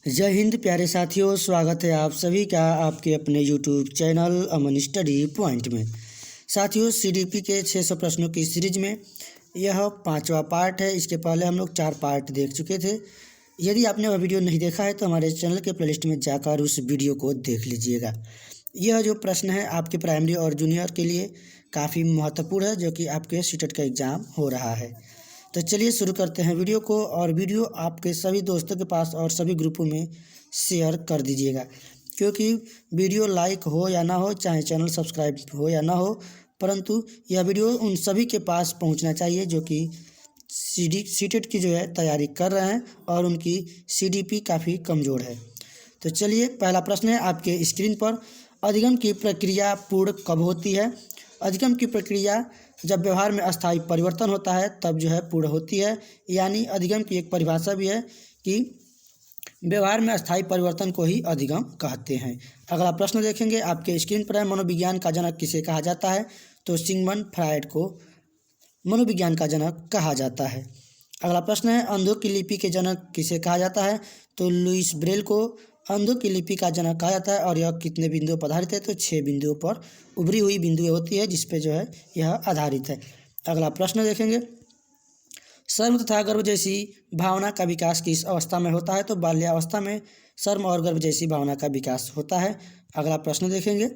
जय हिंद प्यारे साथियों, स्वागत है आप सभी का आपके अपने यूट्यूब चैनल अमन स्टडी पॉइंट में। साथियों, सीडीपी के 600 प्रश्नों की सीरीज में यह 5वां पार्ट है। इसके पहले हम लोग 4 पार्ट देख चुके थे। यदि आपने वह वीडियो नहीं देखा है तो हमारे चैनल के प्लेलिस्ट में जाकर उस वीडियो को देख लीजिएगा। यह जो प्रश्न है आपके प्राइमरी और जूनियर के लिए काफ़ी महत्वपूर्ण है, जो कि आपके सीटेट का एग्ज़ाम हो रहा है। तो चलिए शुरू करते हैं वीडियो को, और वीडियो आपके सभी दोस्तों के पास और सभी ग्रुपों में शेयर कर दीजिएगा, क्योंकि वीडियो लाइक हो या ना हो, चाहे चैनल सब्सक्राइब हो या ना हो, परंतु यह वीडियो उन सभी के पास पहुंचना चाहिए जो कि सीटेट की जो है तैयारी कर रहे हैं और उनकी सीडीपी काफ़ी कमज़ोर है। तो चलिए, पहला प्रश्न है आपके स्क्रीन पर। अधिगम की प्रक्रिया पूर्ण कब होती है? अधिगम की प्रक्रिया जब व्यवहार में अस्थायी परिवर्तन होता है तब जो है पूर्ण होती है। यानी अधिगम की एक परिभाषा भी है कि व्यवहार में अस्थायी परिवर्तन को ही अधिगम कहते हैं। अगला प्रश्न देखेंगे, आपके स्क्रीन पर है। मनोविज्ञान का जनक किसे कहा जाता है? तो सिगमंड फ्रायड को मनोविज्ञान का जनक कहा जाता है। अगला प्रश्न है, अंधों की लिपि के जनक किसे कहा जाता है? तो लुईस ब्रेल को अंधों की लिपि का जनक कहा जाता है। और यह कितने बिंदुओं पर आधारित है? तो 6 बिंदुओं पर उभरी हुई बिंदुएं होती है जिस पे जो है यह आधारित है। अगला प्रश्न देखेंगे, शर्म तथा गर्व जैसी भावना का विकास किस अवस्था में होता है? तो बाल्यावस्था में शर्म और गर्व जैसी भावना का विकास होता है। अगला प्रश्न देखेंगे,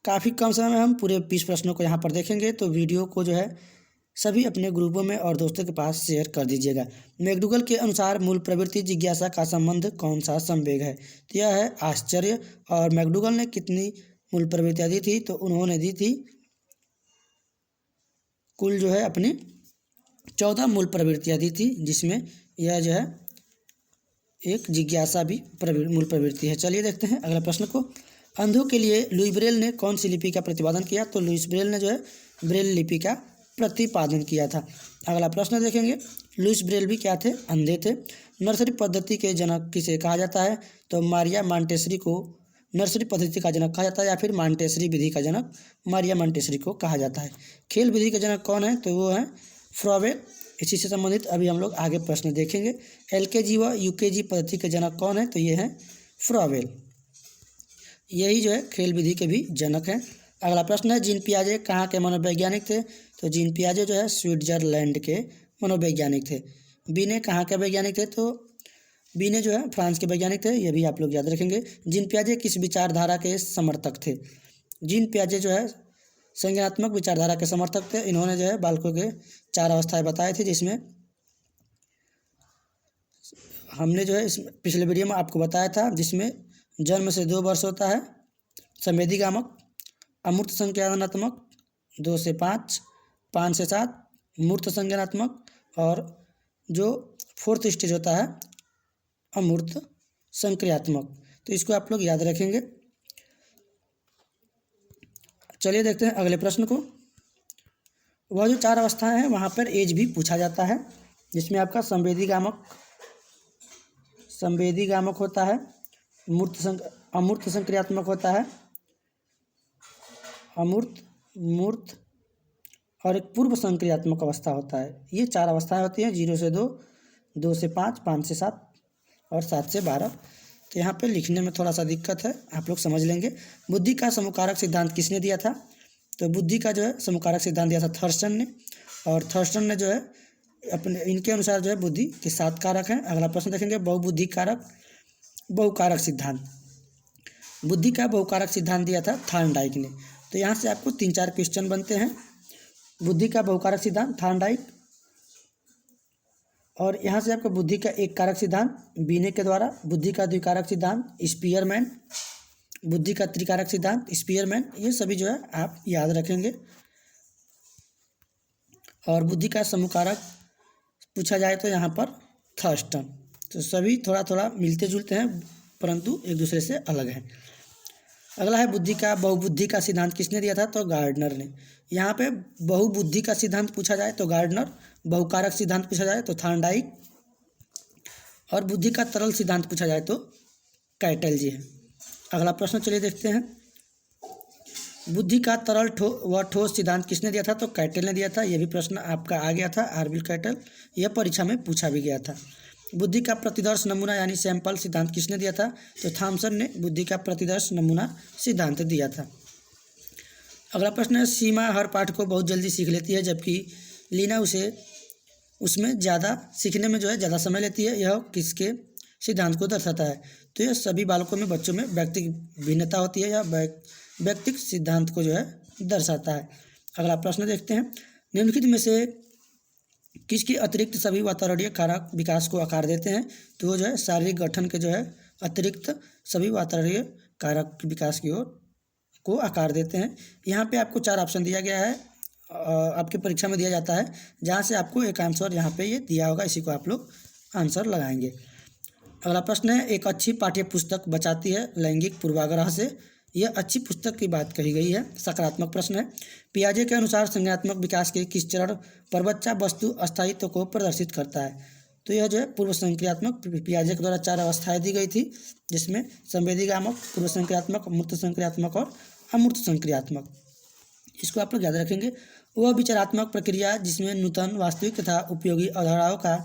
काफ़ी कम समय में हम पूरे 20 प्रश्नों को यहाँ पर देखेंगे, तो वीडियो को जो है सभी अपने ग्रुपों में और दोस्तों के पास शेयर कर दीजिएगा। मैकडूगल के अनुसार मूल प्रवृत्ति जिज्ञासा का संबंध कौन सा संवेग है? तो यह है आश्चर्य। और मैकडूगल ने कितनी मूल प्रवृत्तियाँ दी थी? तो उन्होंने दी थी कुल जो है अपनी 14 मूल प्रवृत्तियाँ दी थी, जिसमें यह जो है एक जिज्ञासा भी मूल प्रवृत्ति है। चलिए देखते हैं अगला प्रश्न को। अंधों के लिए लुई ब्रेल ने कौन सी लिपि का प्रतिपादन किया? तो लुईस ब्रेल ने जो है ब्रेल लिपि का प्रतिपादन किया था। अगला प्रश्न देखेंगे, लुईस ब्रेल भी क्या थे? अंधे थे। नर्सरी पद्धति के जनक किसे कहा जाता है? तो मारिया मॉन्टेसरी को नर्सरी पद्धति का जनक कहा जाता है, या फिर मॉन्टेसरी विधि का जनक मारिया मॉन्टेसरी को कहा जाता है। खेल विधि के जनक कौन है? तो वो है फ्रॉवेल। इसी से संबंधित अभी हम लोग आगे प्रश्न देखेंगे। एलकेजी व यूकेजी पद्धति के जनक कौन है? तो ये है फ्रॉवेल। यही जो है खेल विधि के भी जनक हैं। अगला प्रश्न है, जीन पियाजे कहाँ के मनोवैज्ञानिक थे? तो जीन पियाजे जो है स्विट्जरलैंड के मनोवैज्ञानिक थे। बीने कहाँ के वैज्ञानिक थे? तो बीने जो है फ्रांस के वैज्ञानिक थे। ये भी आप लोग याद रखेंगे। जीन पियाजे किस विचारधारा के समर्थक थे? जीन पियाजे जो है संज्ञानात्मक विचारधारा के समर्थक थे। इन्होंने जो है बालकों के 4 अवस्थाएं बताए थे, जिसमें हमने जो है इस पिछले वीडियो में आपको बताया था, जिसमें जन्म से 2 वर्ष होता है संवेदीगामक, अमूर्त संज्ञानात्मक 2 से 5, 5 से 7 मूर्त संज्ञानात्मक, और जो 4th स्टेज होता है अमूर्त संक्रियात्मक। तो इसको आप लोग याद रखेंगे। चलिए देखते हैं अगले प्रश्न को। वह जो 4 अवस्थाएं हैं वहाँ पर एज भी पूछा जाता है, जिसमें आपका संवेदीगामक होता है, अमूर्त संक्रियात्मक होता है, मूर्त और एक पूर्व संक्रियात्मक अवस्था होता है। ये 4 अवस्थाएं होती हैं, 0 से 2, 2 से 5, 5 से 7 और 7 से 12। तो यहाँ पे लिखने में थोड़ा सा दिक्कत है, आप लोग समझ लेंगे। बुद्धि का समुकारक सिद्धांत किसने दिया था? तो बुद्धि का जो है समुकारक सिद्धांत दिया था थर्स्टन ने। और थर्स्टन ने जो है इनके अनुसार जो है बुद्धि के 7 कारक हैं। अगला प्रश्न देखेंगे, बहुकारक सिद्धांत। बुद्धि का बहुकारक सिद्धांत दिया था थॉर्नडाइक ने। तो यहाँ से आपको 3-4 क्वेश्चन बनते हैं। बुद्धि का बहुकारक सिद्धांत थॉर्नडाइक, और यहाँ से आपको बुद्धि का एक कारक सिद्धांत बीने के द्वारा, बुद्धि का द्विकारक सिद्धांत स्पीयरमैन, बुद्धि का त्रिकारक सिद्धांत स्पीयरमैन, ये सभी जो है आप याद रखेंगे। और बुद्धि का समूकारक पूछा जाए तो यहाँ पर थर्स्टन। तो सभी थोड़ा थोड़ा मिलते जुलते हैं, परंतु एक दूसरे से अलग हैं। अगला है, बुद्धि का बहुबुद्धि का सिद्धांत किसने दिया था? तो गार्डनर ने। यहाँ पे बहुबुद्धि का सिद्धांत पूछा जाए तो गार्डनर, बहुकारक सिद्धांत पूछा जाए तो थॉर्नडाइक, और बुद्धि का तरल सिद्धांत पूछा जाए तो कैटल जी है। अगला प्रश्न चलिए देखते हैं। बुद्धि का तरल व ठोस सिद्धांत किसने दिया था? तो कैटल ने दिया था। यह भी प्रश्न आपका आ गया था, आर्विल कैटल। यह परीक्षा में पूछा भी गया था। बुद्धि का प्रतिदर्श नमूना यानी सैंपल सिद्धांत किसने दिया था? तो थॉमसन ने बुद्धि का प्रतिदर्श नमूना सिद्धांत दिया था। अगला प्रश्न है, सीमा हर पाठ को बहुत जल्दी सीख लेती है जबकि लीना उसमें ज़्यादा सीखने में ज़्यादा समय लेती है, यह किसके सिद्धांत को दर्शाता है? तो यह सभी बालकों में बच्चों में व्यक्तिगत भिन्नता होती है या व्यक्तिगत सिद्धांत को दर्शाता है। अगला प्रश्न देखते हैं, निम्नलिखित में से किसके अतिरिक्त सभी वातावरणीय कारक विकास को आकार देते हैं? तो वो शारीरिक गठन के अतिरिक्त सभी वातावरणीय कारक विकास की ओर को आकार देते हैं। यहाँ पे आपको 4 ऑप्शन दिया गया है, आपकी परीक्षा में दिया जाता है, जहाँ से आपको एक आंसर यहाँ पे ये दिया होगा, इसी को आप लोग आंसर लगाएंगे। अगला प्रश्न है, एक अच्छी पाठ्य पुस्तक बचाती है लैंगिक पूर्वाग्रह से, यह अच्छी पुस्तक की बात कही गई है। सकारात्मक प्रश्न है, पियाजे के अनुसार संज्ञानात्मक विकास के किस चरण पर बच्चा वस्तु अस्थायित्व को प्रदर्शित करता है? तो यह पूर्व संक्रियात्मक, पियाजे के द्वारा 4 अवस्थाएं दी गई थी, जिसमें संवेदीगामक, पूर्व संक्रियात्मक, मूर्त संक्रियात्मक और अमूर्त संक्रियात्मक। इसको आप लोग याद रखेंगे। वह विचारात्मक प्रक्रिया जिसमें नूतन, वास्तविक तथा उपयोगी अवधारणाओं का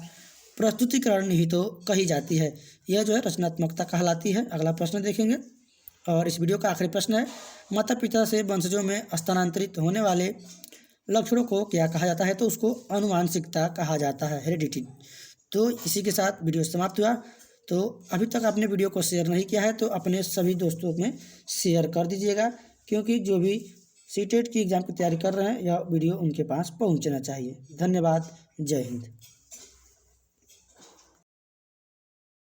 प्रस्तुतिकरण निहित तो कही जाती है, यह रचनात्मकता कहलाती है। अगला प्रश्न देखेंगे और इस वीडियो का आखिरी प्रश्न है, माता पिता से वंशजों में स्थानांतरित होने वाले लक्षणों को क्या कहा जाता है? तो उसको अनुवांशिकता कहा जाता है, हेरिडिटी। तो इसी के साथ वीडियो समाप्त हुआ। तो अभी तक आपने वीडियो को शेयर नहीं किया है तो अपने सभी दोस्तों में शेयर कर दीजिएगा, क्योंकि जो भी सीटेट की एग्ज़ाम की तैयारी कर रहे हैं यह वीडियो उनके पास पहुंचना चाहिए। धन्यवाद। जय हिंद।